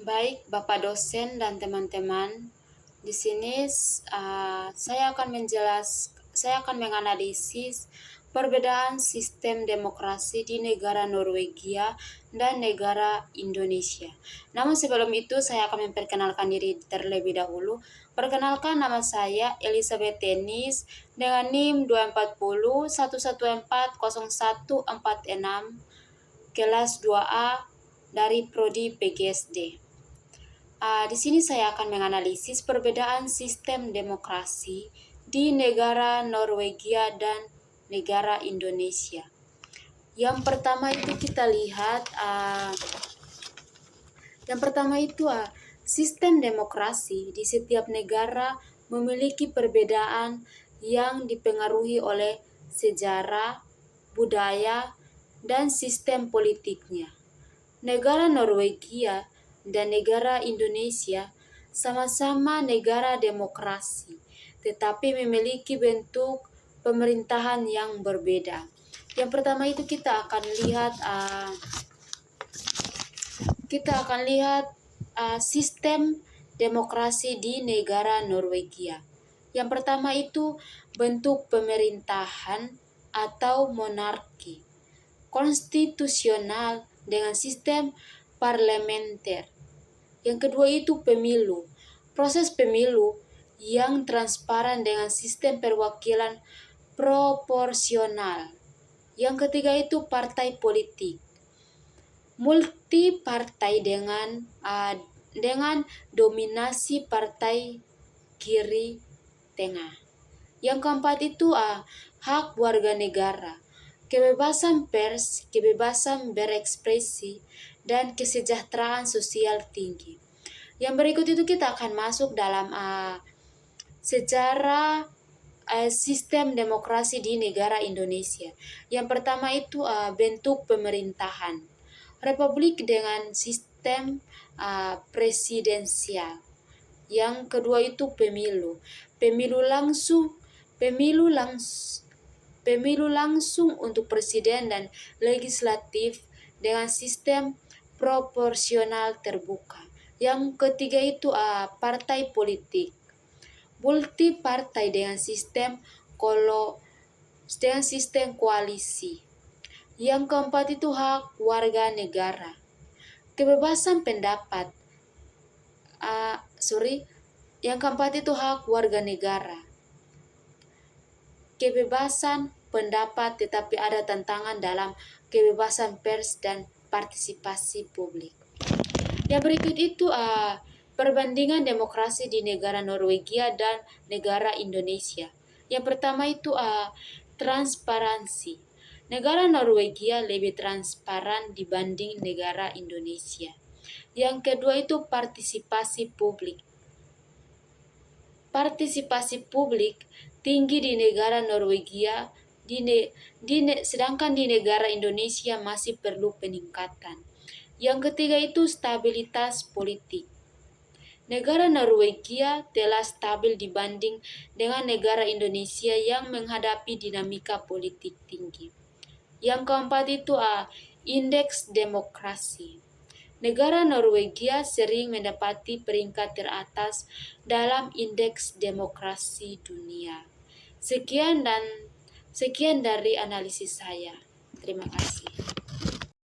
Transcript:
Baik, Bapak dosen dan teman-teman, di sini saya akan menganalisis perbedaan sistem demokrasi di negara Norwegia dan negara Indonesia. Namun sebelum itu saya akan memperkenalkan diri terlebih dahulu. Perkenalkan, nama saya Elizabeth Tenis dengan NIM 240114046 kelas 2A dari Prodi PGSD. Di sini saya akan menganalisis perbedaan sistem demokrasi di negara Norwegia dan negara Indonesia. Yang pertama itu kita lihat, sistem demokrasi di setiap negara memiliki perbedaan yang dipengaruhi oleh sejarah, budaya, dan sistem politiknya. Negara Norwegia dan negara Indonesia sama-sama negara demokrasi, tetapi memiliki bentuk pemerintahan yang berbeda. Yang pertama itu kita akan lihat sistem demokrasi di negara Norwegia. Yang pertama itu bentuk pemerintahan atau monarki, konstitusional dengan sistem parlementer. Yang kedua itu pemilu, proses pemilu yang transparan dengan sistem perwakilan proporsional. Yang ketiga itu partai politik, multi partai dengan dominasi partai kiri tengah. Yang keempat itu hak warga negara, kebebasan pers, kebebasan berekspresi, dan kesejahteraan sosial tinggi. Yang berikut itu kita akan masuk dalam sejarah sistem demokrasi di negara Indonesia. Yang pertama itu bentuk pemerintahan, republik dengan sistem presidensial. Yang kedua itu pemilu langsung untuk presiden dan legislatif dengan sistem proporsional terbuka. Yang ketiga itu partai politik, multi partai dengan sistem koalisi. Yang keempat itu hak warga negara, kebebasan pendapat. Yang keempat itu hak warga negara, kebebasan pendapat, tetapi ada tantangan dalam kebebasan pers dan partisipasi publik. Yang berikut itu perbandingan demokrasi di negara Norwegia dan negara Indonesia. Yang pertama itu transparansi. Negara Norwegia lebih transparan dibanding negara Indonesia. Yang kedua itu partisipasi publik. Partisipasi publik tinggi di negara Norwegia, sedangkan di negara Indonesia masih perlu peningkatan. Yang ketiga itu stabilitas politik. Negara Norwegia telah stabil dibanding dengan negara Indonesia yang menghadapi dinamika politik tinggi. Yang keempat itu indeks demokrasi. Negara Norwegia sering mendapati peringkat teratas dalam indeks demokrasi dunia. Sekian dari analisis saya. Terima kasih.